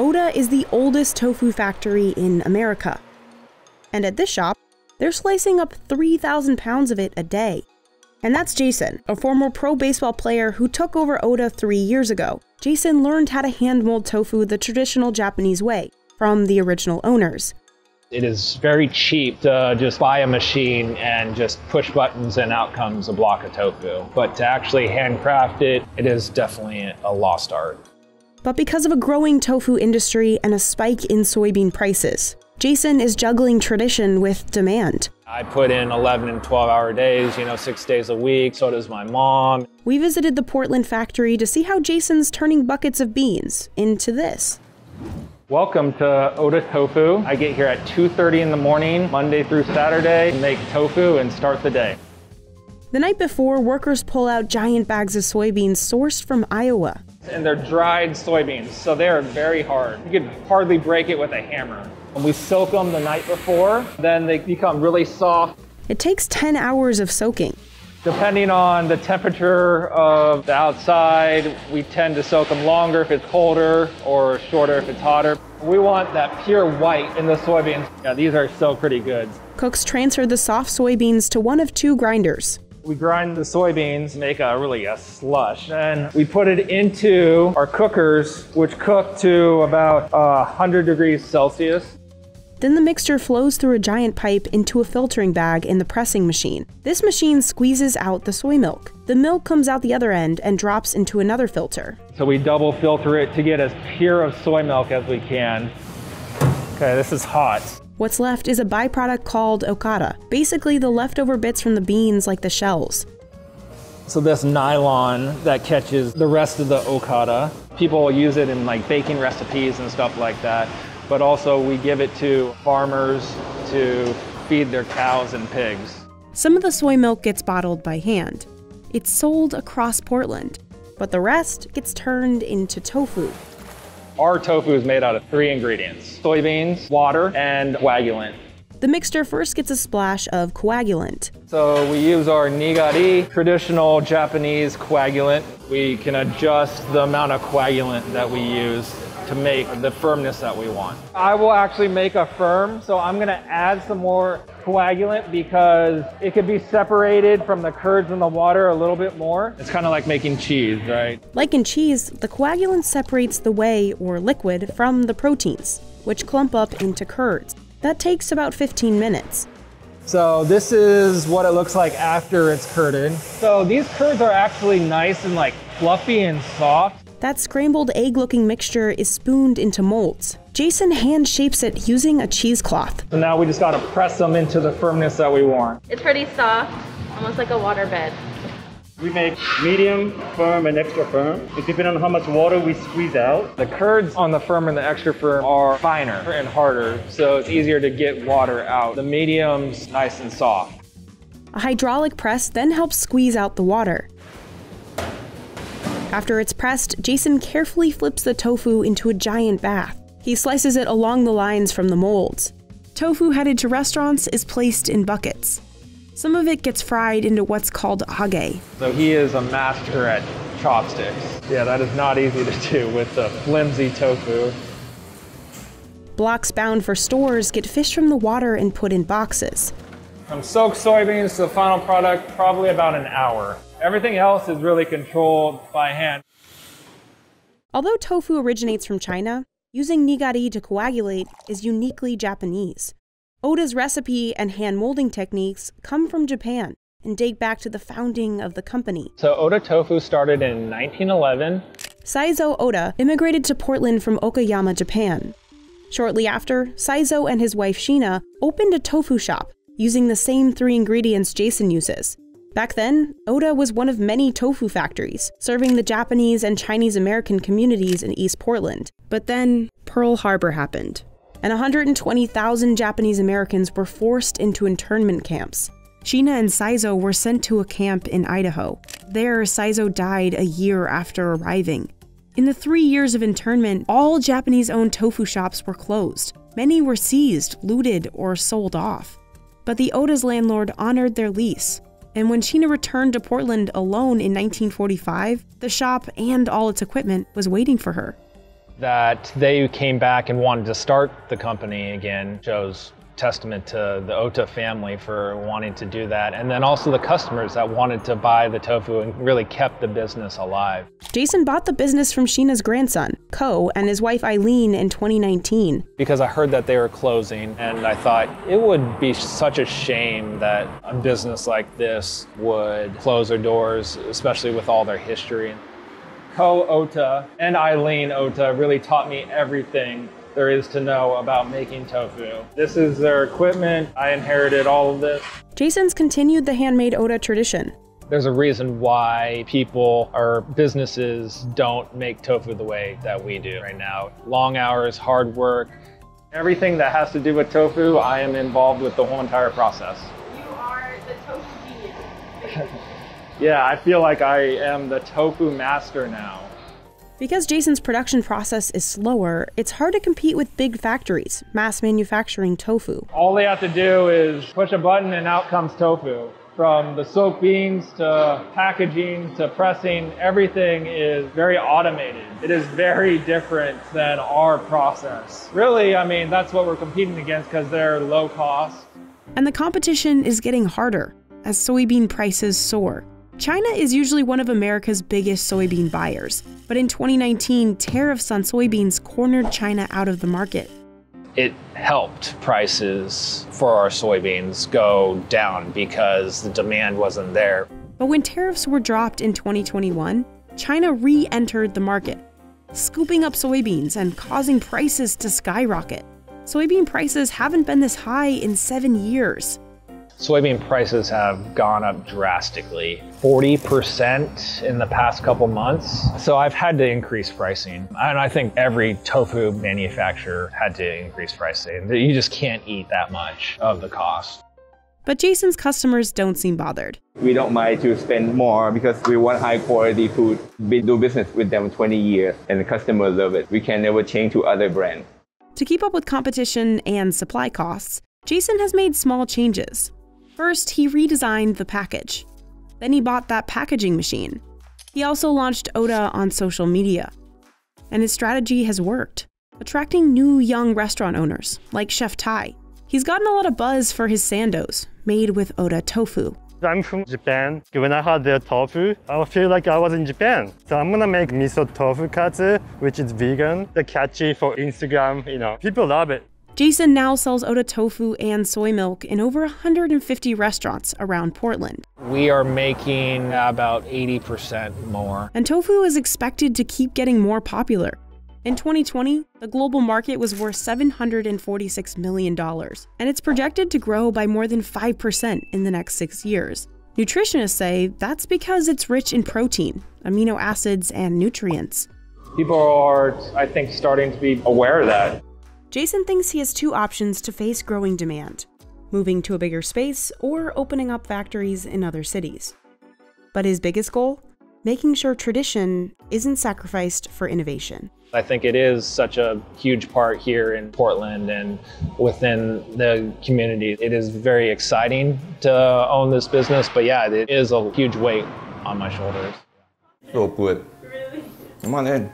Ota is the oldest tofu factory in America. And at this shop, they're slicing up 3,000 pounds of it a day. And that's Jason, a former pro baseball player who took over Ota 3 years ago. Jason learned how to hand mold tofu the traditional Japanese way, from the original owners. It is very cheap to just buy a machine and just push buttons and out comes a block of tofu. But to actually handcraft it, it is definitely a lost art. But because of a growing tofu industry and a spike in soybean prices, Jason is juggling tradition with demand. I put in 11 and 12-hour days, 6 days a week. So does my mom. We visited the Portland factory to see how Jason's turning buckets of beans into this. Welcome to Ota Tofu. I get here at 2:30 in the morning, Monday through Saturday, make tofu and start the day. The night before, workers pull out giant bags of soybeans sourced from Iowa. And they're dried soybeans, so they're very hard. You could hardly break it with a hammer. And we soak them the night before, then they become really soft. It takes 10 hours of soaking. Depending on the temperature of the outside, we tend to soak them longer if it's colder or shorter if it's hotter. We want that pure white in the soybeans. Yeah, these are still pretty good. Cooks transfer the soft soybeans to one of 2 grinders. We grind the soybeans, make a slush. Then we put it into our cookers, which cook to about 100 degrees Celsius. Then the mixture flows through a giant pipe into a filtering bag in the pressing machine. This machine squeezes out the soy milk. The milk comes out the other end and drops into another filter. So we double filter it to get as pure of soy milk as we can. Okay, this is hot. What's left is a byproduct called okata, basically the leftover bits from the beans like the shells. So this nylon that catches the rest of the okata. People use it in baking recipes and stuff like that. But also we give it to farmers to feed their cows and pigs. Some of the soy milk gets bottled by hand. It's sold across Portland, but the rest gets turned into tofu. Our tofu is made out of 3 ingredients: soybeans, water, and coagulant. The mixture first gets a splash of coagulant. So we use our nigari, traditional Japanese coagulant. We can adjust the amount of coagulant that we use to make the firmness that we want. I will actually make a firm, so I'm gonna add some more coagulant because it could be separated from the curds in the water a little bit more. It's kind of like making cheese, right? Like in cheese, the coagulant separates the whey or liquid from the proteins, which clump up into curds. That takes about 15 minutes. So this is what it looks like after it's curded. So these curds are actually nice and fluffy and soft. That scrambled egg-looking mixture is spooned into molds. Jason hand shapes it using a cheesecloth. So now we just gotta press them into the firmness that we want. It's pretty soft, almost like a water bed. We make medium, firm, and extra firm. It depends on how much water we squeeze out. The curds on the firm and the extra firm are finer and harder, so it's easier to get water out. The medium's nice and soft. A hydraulic press then helps squeeze out the water. After it's pressed, Jason carefully flips the tofu into a giant bath. He slices it along the lines from the molds. Tofu headed to restaurants is placed in buckets. Some of it gets fried into what's called age. So he is a master at chopsticks. Yeah, that is not easy to do with the flimsy tofu. Blocks bound for stores get fished from the water and put in boxes. From soaked soybeans to the final product, probably about an hour. Everything else is really controlled by hand. Although tofu originates from China, using nigari to coagulate is uniquely Japanese. Ota's recipe and hand molding techniques come from Japan and date back to the founding of the company. So Ota Tofu started in 1911. Saizo Ota immigrated to Portland from Okayama, Japan. Shortly after, Saizo and his wife Sheena opened a tofu shop using the same 3 ingredients Jason uses. Back then, Ota was one of many tofu factories, serving the Japanese and Chinese American communities in East Portland. But then, Pearl Harbor happened, and 120,000 Japanese Americans were forced into internment camps. Sheena and Saizo were sent to a camp in Idaho. There, Saizo died a year after arriving. In the 3 years of internment, all Japanese-owned tofu shops were closed. Many were seized, looted, or sold off. But the Ota's landlord honored their lease. And when Sheena returned to Portland alone in 1945, the shop and all its equipment was waiting for her. That they came back and wanted to start the company again shows testament to the Ota family for wanting to do that, and then also the customers that wanted to buy the tofu and really kept the business alive. Jason bought the business from Sheena's grandson, Ko, and his wife Eileen in 2019. Because I heard that they were closing, and I thought it would be such a shame that a business like this would close their doors, especially with all their history. Ko Ota and Eileen Ota really taught me everything there is to know about making tofu. This is their equipment. I inherited all of this. Jason's continued the handmade Ota tradition. There's a reason why people or businesses don't make tofu the way that we do right now. Long hours, hard work. Everything that has to do with tofu, I am involved with the whole entire process. You are the tofu genius. Yeah, I feel like I am the tofu master now. Because Jason's production process is slower, it's hard to compete with big factories, mass manufacturing tofu. All they have to do is push a button and out comes tofu. From the soak beans to packaging to pressing, everything is very automated. It is very different than our process. Really, I mean, that's what we're competing against because they're low cost. And the competition is getting harder as soybean prices soar. China is usually one of America's biggest soybean buyers, but in 2019, tariffs on soybeans cornered China out of the market. It helped prices for our soybeans go down because the demand wasn't there. But when tariffs were dropped in 2021, China re-entered the market, scooping up soybeans and causing prices to skyrocket. Soybean prices haven't been this high in 7 years. Soybean prices have gone up drastically, 40% in the past couple months. So I've had to increase pricing. And I think every tofu manufacturer had to increase pricing. You just can't eat that much of the cost. But Jason's customers don't seem bothered. We don't mind to spend more because we want high quality food. We do business with them 20 years and the customers love it. We can never change to other brands. To keep up with competition and supply costs, Jason has made small changes. First, he redesigned the package. Then he bought that packaging machine. He also launched Ota on social media. And his strategy has worked, attracting new young restaurant owners, like Chef Tai. He's gotten a lot of buzz for his sandos, made with Ota Tofu. I'm from Japan. When I had their tofu, I feel like I was in Japan. So I'm gonna make miso tofu katsu, which is vegan. They're catchy for Instagram, people love it. Jason now sells Ota Tofu and soy milk in over 150 restaurants around Portland. We are making about 80% more. And tofu is expected to keep getting more popular. In 2020, the global market was worth $746 million, and it's projected to grow by more than 5% in the next 6 years. Nutritionists say that's because it's rich in protein, amino acids, and nutrients. People are, I think, starting to be aware of that. Jason thinks he has two options to face growing demand: moving to a bigger space or opening up factories in other cities. But his biggest goal? Making sure tradition isn't sacrificed for innovation. I think it is such a huge part here in Portland and within the community. It is very exciting to own this business, but yeah, it is a huge weight on my shoulders. So good. Really? Come on in.